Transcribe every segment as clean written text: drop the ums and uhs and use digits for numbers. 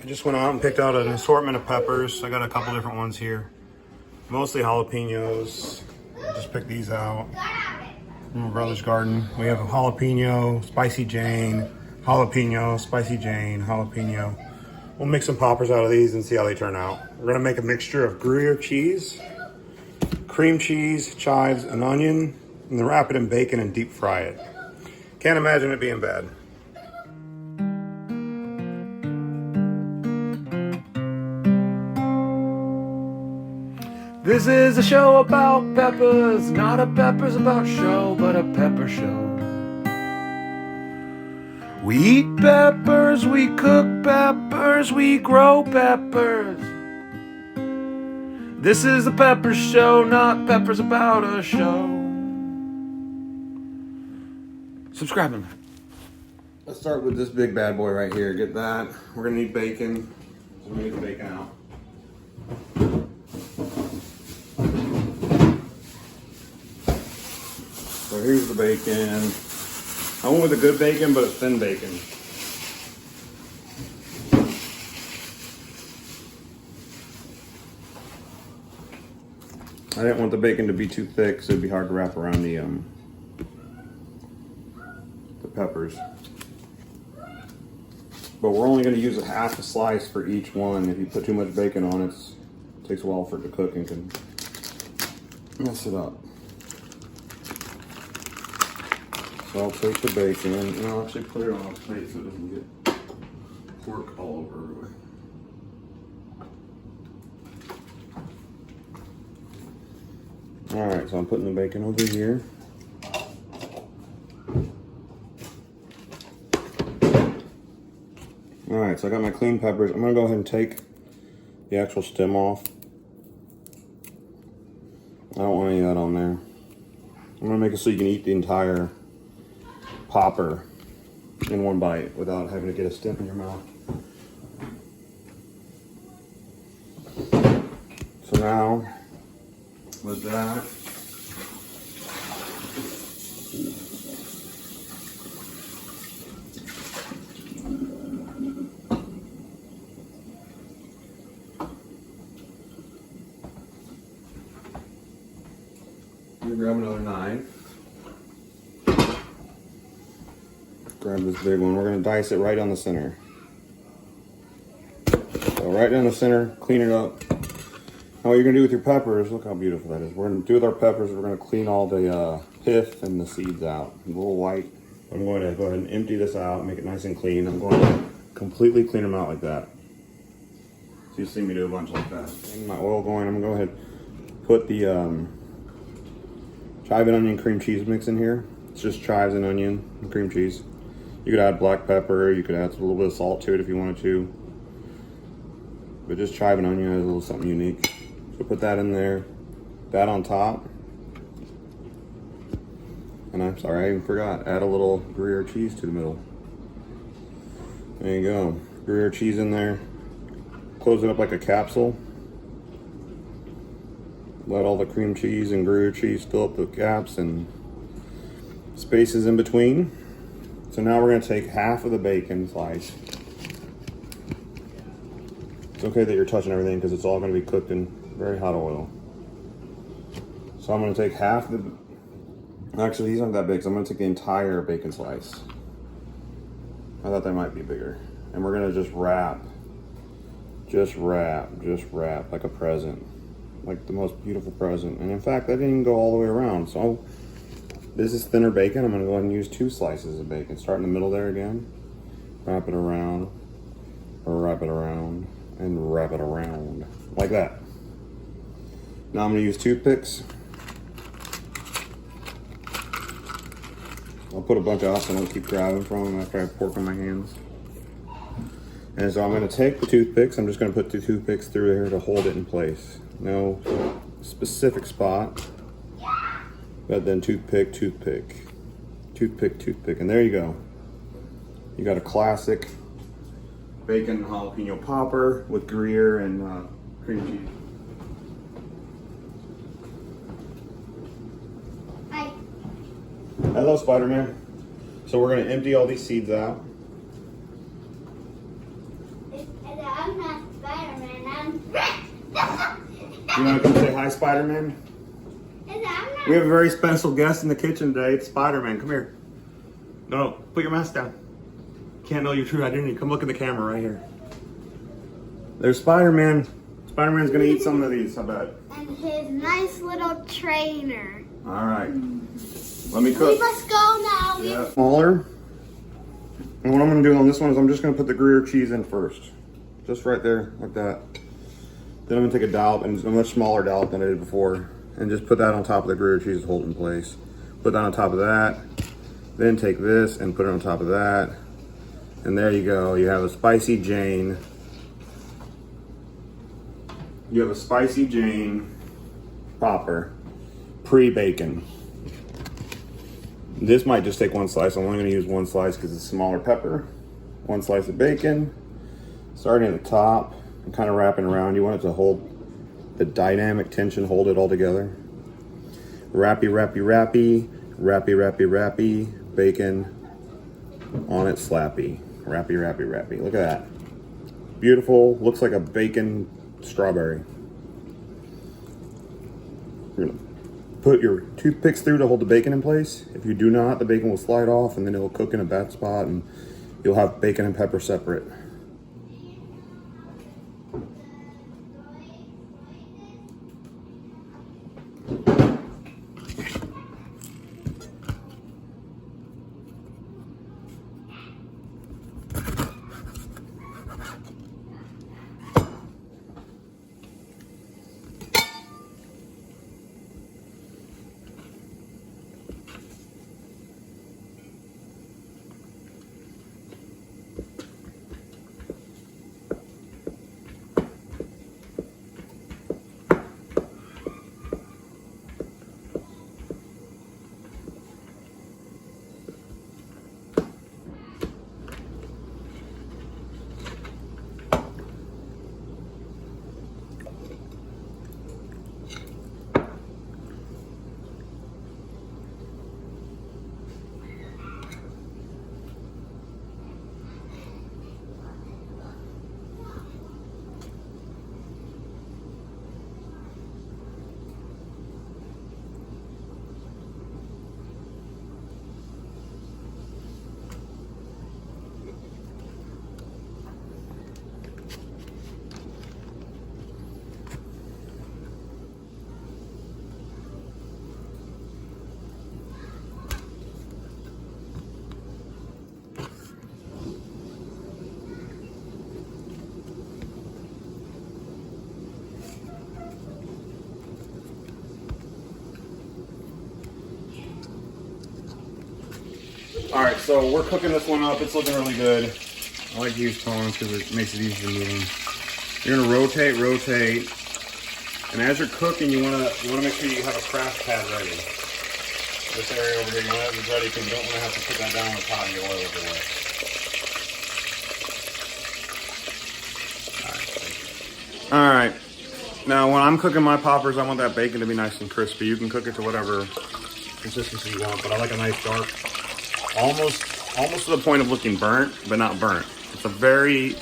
I just went out and picked out an assortment of peppers. I got a couple different ones here. Mostly jalapenos. I just picked these out from my brother's garden. We have a jalapeno, spicy Jane, jalapeno, spicy Jane, jalapeno. We'll make some poppers out of these and see how they turn out. We're gonna make a mixture of Gruyere cheese, cream cheese, chives, and onion, and then wrap it in bacon and deep fry it. Can't imagine it being bad. This is a show about peppers, not a peppers about show, but a pepper show. We eat peppers, we cook peppers, we grow peppers. This is the pepper show, not peppers about a show. Subscribe them. Let's start with this big bad boy right here. Get that. We're gonna need bacon. So we're gonna get the bacon out. So here's the bacon. I went with a good bacon, but it's thin bacon. I didn't want the bacon to be too thick, so it'd be hard to wrap around the peppers. But we're only going to use a half a slice for each one. If you put too much bacon on it, it takes a while for it to cook and can mess it up. So I'll take the bacon and I'll actually put it on a plate so it doesn't get pork all over everywhere. Alright, so I'm putting the bacon over here. Alright, so I got my clean peppers. I'm going to go ahead and take the actual stem off. I don't want any of that on there. I'm going to make it so you can eat the entire popper in one bite without having to get a stem in your mouth. So now, with that, I'm gonna grab another knife. Grab this big one. We're gonna dice it right down the center. So right down the center, clean it up. Now what you're gonna do with your peppers, look how beautiful that is. We're gonna do with our peppers, we're gonna clean all the pith and the seeds out. A little white. I'm going to go ahead and empty this out, make it nice and clean. I'm going to completely clean them out like that. So you'll see me do a bunch like that. And my oil going, I'm gonna go ahead and put the chive and onion cream cheese mix in here. It's just chives and onion and cream cheese. You could add black pepper, you could add a little bit of salt to it if you wanted to. But just chive and onion has a little something unique. So put that in there, that on top. And I'm sorry, I even forgot, add a little Gruyere cheese to the middle. There you go, Gruyere cheese in there. Close it up like a capsule. Let all the cream cheese and Gruyere cheese fill up the gaps and spaces in between. So now we're gonna take half of the bacon slice. It's okay that you're touching everything because it's all gonna be cooked in very hot oil. So I'm gonna take half the, actually these aren't that big, so I'm gonna take the entire bacon slice. I thought that might be bigger. And we're gonna just wrap like a present. Like the most beautiful present. And in fact, that didn't even go all the way around. So this is thinner bacon. I'm gonna go ahead and use 2 slices of bacon. Start in the middle there again. Wrap it around, or wrap it around, and wrap it around. Like that. Now I'm gonna use toothpicks. I'll put a bunch out so I don't keep grabbing from them after I have pork on my hands. And so I'm gonna take the toothpicks. I'm just gonna put the toothpicks through here to hold it in place. No specific spot, but then toothpick, toothpick, toothpick, toothpick, and there you go. You got a classic bacon jalapeno popper with Gruyere and cream cheese. Hi. Hello, Spider-Man. So we're gonna empty all these seeds out. And You want to come say hi, Spider-Man? We have a very special guest in the kitchen today. It's Spider-Man. Come here. No, put your mask down. Can't know your true identity. Come look at the camera right here. There's Spider-Man. Spider-Man's gonna eat some of these, I bet. And his nice little trainer. All right. Let me cook. We must go now. Yeah. Smaller. And what I'm gonna do on this one is I'm just gonna put the Gruyere cheese in first. Just right there, like that. Then I'm gonna take a dollop, and a much smaller dollop than I did before, and just put that on top of the Gruyere cheese to hold it in place. Put that on top of that. Then take this and put it on top of that. And there you go. You have a Spicy Jane. You have a Spicy Jane popper, pre-bacon. This might just take one slice. I'm only going to use one slice because it's a smaller pepper. One slice of bacon, starting at the top and kind of wrapping around. You want it to hold the dynamic tension, hold it all together. Wrappy, wrappy, wrappy, wrappy, wrappy, wrappy, bacon on it, slappy. Wrappy, wrappy, wrappy. Look at that. Beautiful. Looks like a bacon strawberry. You're gonna put your toothpicks through to hold the bacon in place. If you do not, the bacon will slide off and then it will cook in a bad spot and you'll have bacon and pepper separate. All right, so we're cooking this one up. It's looking really good. I like to use tongs because it makes it easy to move. You're gonna rotate, and as you're cooking, you wanna make sure you have a craft pad ready. This area over here, you wanna have it ready because you don't wanna have to put that down on the pot and the oil everywhere. All right. Now, when I'm cooking my poppers, I want that bacon to be nice and crispy. You can cook it to whatever consistency you want, but I like a nice dark. Almost to the point of looking burnt, but not burnt. It's a very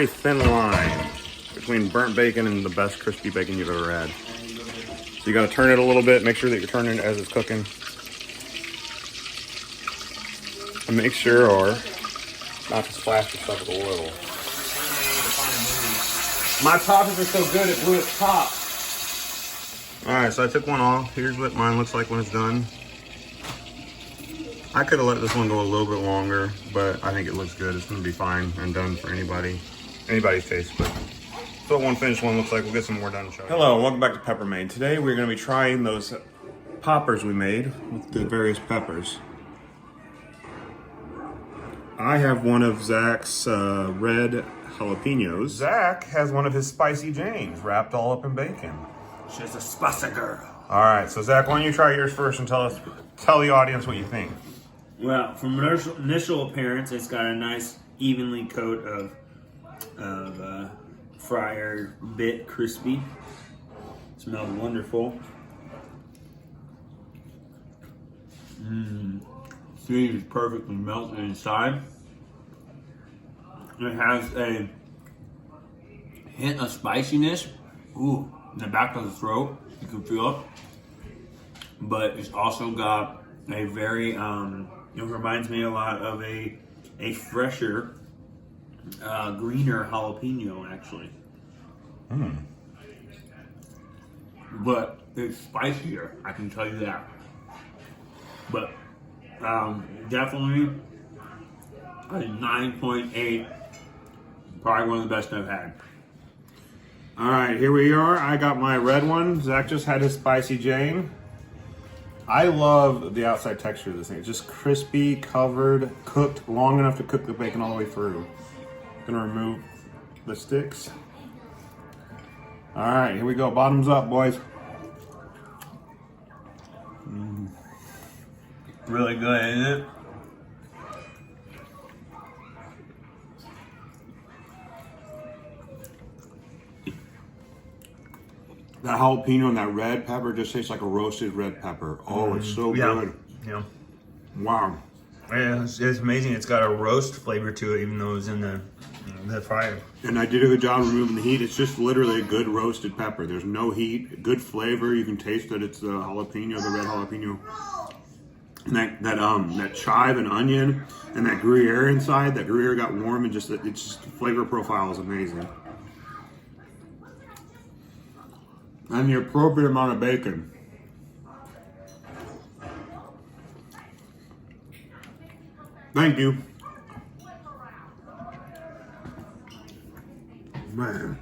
thin line between burnt bacon and the best crispy bacon you've ever had. So you gotta turn it a little bit, make sure that you're turning it as it's cooking. And make sure not to splash yourself with oil. My poppers are so good it blew its top. All right, so I took one off. Here's what mine looks like when it's done. I could have let this one go a little bit longer, but I think it looks good. It's gonna be fine and done for anybody's taste. But so one finished one looks like. We'll get some more done and show you. Hello, welcome back to Peppermade. Today we're gonna be trying those poppers we made with the various peppers. I have one of Zach's red jalapenos. Zach has one of his Spicy Janes wrapped all up in bacon. She's a spicy girl. All right, so Zach, why don't you try yours first and tell the audience what you think. Well, from initial appearance, it's got a nice evenly coat of fryer bit crispy. Smells wonderful. Cheese is perfectly melted inside. It has a hint of spiciness. Ooh, in the back of the throat. You can feel it. But it's also got a very, it reminds me a lot of a fresher, greener jalapeno, actually. But it's spicier, I can tell you that. But definitely a 9.8, probably one of the best I've had. All right, here we are. I got my red one. Zach just had his Spicy Jane. I love the outside texture of this thing. It's just crispy, covered, cooked long enough to cook the bacon all the way through. Gonna remove the sticks. All right, here we go. Bottoms up, boys. Really good, isn't it? That jalapeno and that red pepper just tastes like a roasted red pepper. Oh, it's so good. Yeah. Wow. It's amazing. It's got a roast flavor to it, even though it's in the fryer. And I did a good job removing the heat. It's just literally a good roasted pepper. There's no heat, good flavor. You can taste that it's the jalapeno, the red jalapeno. And that chive and onion and that Gruyere inside, that Gruyere got warm and just, it's just the flavor profile is amazing. And the appropriate amount of bacon. Thank you. Man.